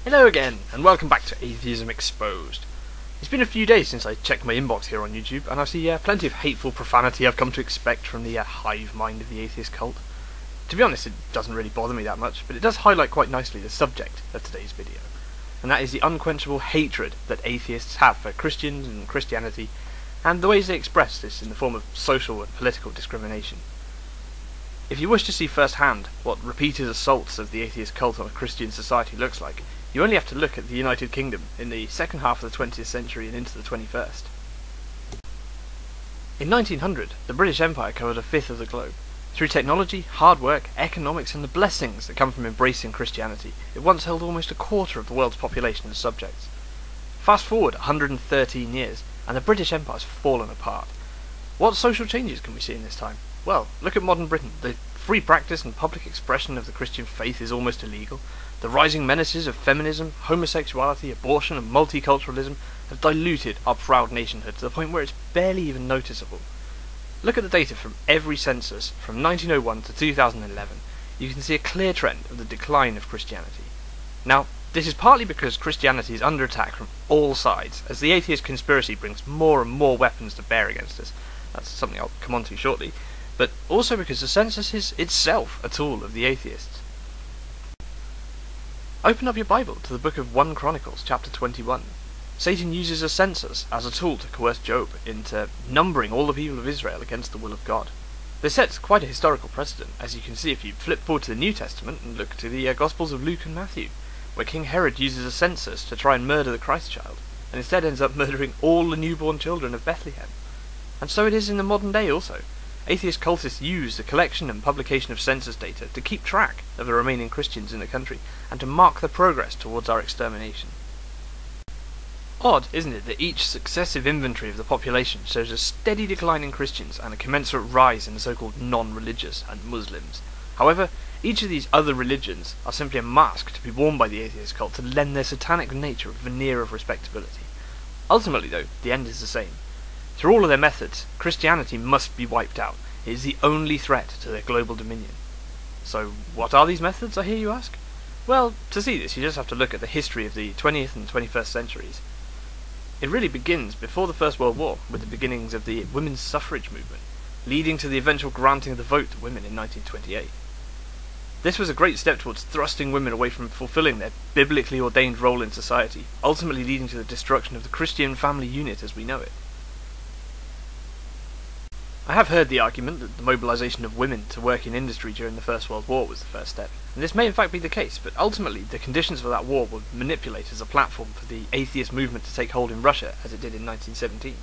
Hello again, and welcome back to Atheism Exposed. It's been a few days since I checked my inbox here on YouTube, and I see plenty of hateful profanity I've come to expect from the hive mind of the atheist cult. To be honest, it doesn't really bother me that much, but it does highlight quite nicely the subject of today's video, and that is the unquenchable hatred that atheists have for Christians and Christianity, and the ways they express this in the form of social and political discrimination. If you wish to see firsthand what repeated assaults of the atheist cult on a Christian society looks like, you only have to look at the United Kingdom in the second half of the 20th century and into the 21st. In 1900, the British Empire covered a fifth of the globe. Through technology, hard work, economics, and the blessings that come from embracing Christianity, it once held almost a quarter of the world's population as subjects. Fast forward 113 years, and the British Empire has fallen apart. What social changes can we see in this time? Well, look at modern Britain. The free practice and public expression of the Christian faith is almost illegal. The rising menaces of feminism, homosexuality, abortion, and multiculturalism have diluted our proud nationhood to the point where it's barely even noticeable. Look at the data from every census from 1901 to 2011. You can see a clear trend of the decline of Christianity. Now, this is partly because Christianity is under attack from all sides, as the atheist conspiracy brings more and more weapons to bear against us. That's something I'll come on to shortly. But also because the census is itself a tool of the atheists. Open up your Bible to the book of 1 Chronicles, chapter 21. Satan uses a census as a tool to coerce Job into numbering all the people of Israel against the will of God. This sets quite a historical precedent, as you can see if you flip forward to the New Testament and look to the Gospels of Luke and Matthew, where King Herod uses a census to try and murder the Christ child, and instead ends up murdering all the newborn children of Bethlehem. And so it is in the modern day also. Atheist cultists use the collection and publication of census data to keep track of the remaining Christians in the country and to mark the progress towards our extermination. Odd, isn't it, that each successive inventory of the population shows a steady decline in Christians and a commensurate rise in the so-called non-religious and Muslims. However, each of these other religions are simply a mask to be worn by the atheist cult to lend their satanic nature a veneer of respectability. Ultimately, though, the end is the same. Through all of their methods, Christianity must be wiped out. It is the only threat to their global dominion. So, what are these methods, I hear you ask? Well, to see this, you just have to look at the history of the 20th and 21st centuries. It really begins before the First World War, with the beginnings of the women's suffrage movement, leading to the eventual granting of the vote to women in 1928. This was a great step towards thrusting women away from fulfilling their biblically ordained role in society, ultimately leading to the destruction of the Christian family unit as we know it. I have heard the argument that the mobilisation of women to work in industry during the First World War was the first step, and this may in fact be the case, but ultimately the conditions for that war were manipulated as a platform for the atheist movement to take hold in Russia, as it did in 1917.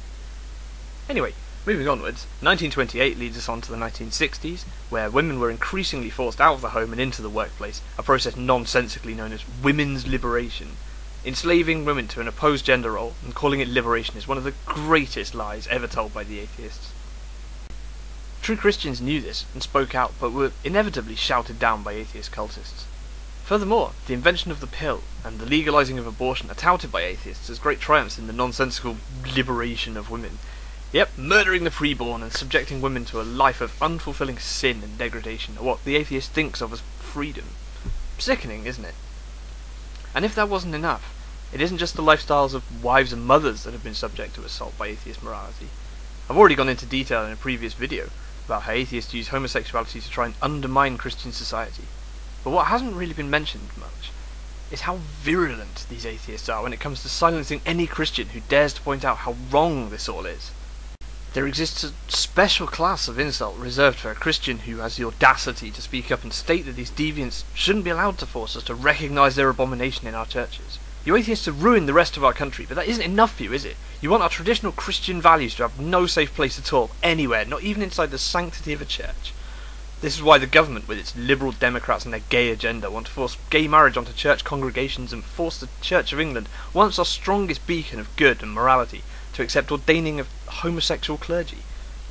Anyway, moving onwards, 1928 leads us on to the 1960s, where women were increasingly forced out of the home and into the workplace, a process nonsensically known as women's liberation. Enslaving women to an opposed gender role and calling it liberation is one of the greatest lies ever told by the atheists. True Christians knew this and spoke out, but were inevitably shouted down by atheist cultists. Furthermore, the invention of the pill and the legalising of abortion are touted by atheists as great triumphs in the nonsensical liberation of women. Yep, murdering the preborn and subjecting women to a life of unfulfilling sin and degradation are what the atheist thinks of as freedom. Sickening, isn't it? And if that wasn't enough, it isn't just the lifestyles of wives and mothers that have been subject to assault by atheist morality. I've already gone into detail in a previous video about how atheists use homosexuality to try and undermine Christian society. But what hasn't really been mentioned much is how virulent these atheists are when it comes to silencing any Christian who dares to point out how wrong this all is. There exists a special class of insult reserved for a Christian who has the audacity to speak up and state that these deviants shouldn't be allowed to force us to recognise their abomination in our churches. You atheists have ruined the rest of our country, but that isn't enough for you, is it? You want our traditional Christian values to have no safe place at all, anywhere, not even inside the sanctity of a church. This is why the government, with its liberal Democrats and their gay agenda, want to force gay marriage onto church congregations and force the Church of England, once our strongest beacon of good and morality, to accept ordaining of homosexual clergy.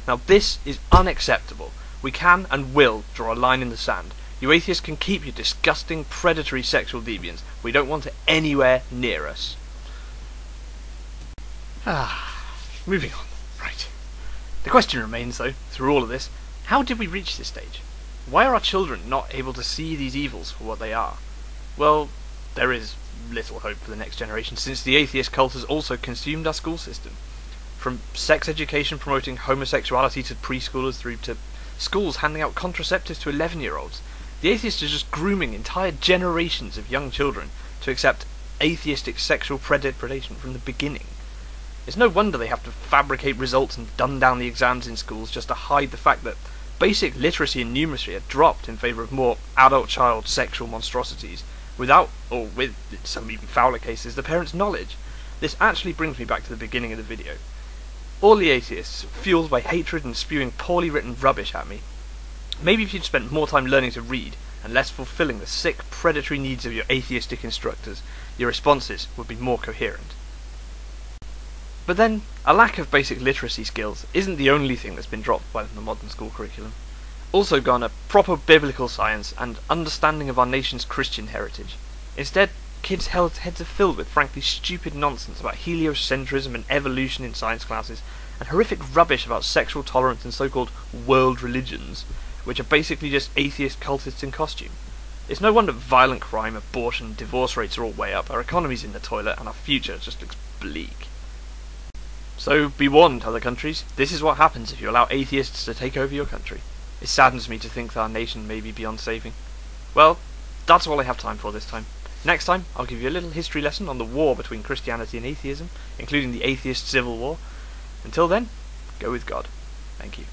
Now this is unacceptable. We can and will draw a line in the sand. You atheists can keep your disgusting, predatory sexual deviance. We don't want it anywhere near us. Moving on. Right. The question remains, though, through all of this, how did we reach this stage? Why are our children not able to see these evils for what they are? Well, there is little hope for the next generation, since the atheist cult has also consumed our school system. From sex education promoting homosexuality to preschoolers through to schools handing out contraceptives to 11-year-olds, the atheists are just grooming entire generations of young children to accept atheistic sexual predation from the beginning. It's no wonder they have to fabricate results and dumb down the exams in schools just to hide the fact that basic literacy and numeracy are dropped in favour of more adult-child sexual monstrosities, without, or with, in some even fouler cases, the parents' knowledge. This actually brings me back to the beginning of the video. All the atheists, fueled by hatred and spewing poorly written rubbish at me. Maybe if you'd spent more time learning to read, and less fulfilling the sick, predatory needs of your atheistic instructors, your responses would be more coherent. But then, a lack of basic literacy skills isn't the only thing that's been dropped by the modern school curriculum. Also gone are proper biblical science and understanding of our nation's Christian heritage. Instead, kids' heads are filled with frankly stupid nonsense about heliocentrism and evolution in science classes, and horrific rubbish about sexual tolerance and so-called world religions, which are basically just atheist cultists in costume. It's no wonder violent crime, abortion, and divorce rates are all way up, our economy's in the toilet, and our future just looks bleak. So be warned, other countries, this is what happens if you allow atheists to take over your country. It saddens me to think that our nation may be beyond saving. Well, that's all I have time for this time. Next time, I'll give you a little history lesson on the war between Christianity and atheism, including the atheist civil war. Until then, go with God. Thank you.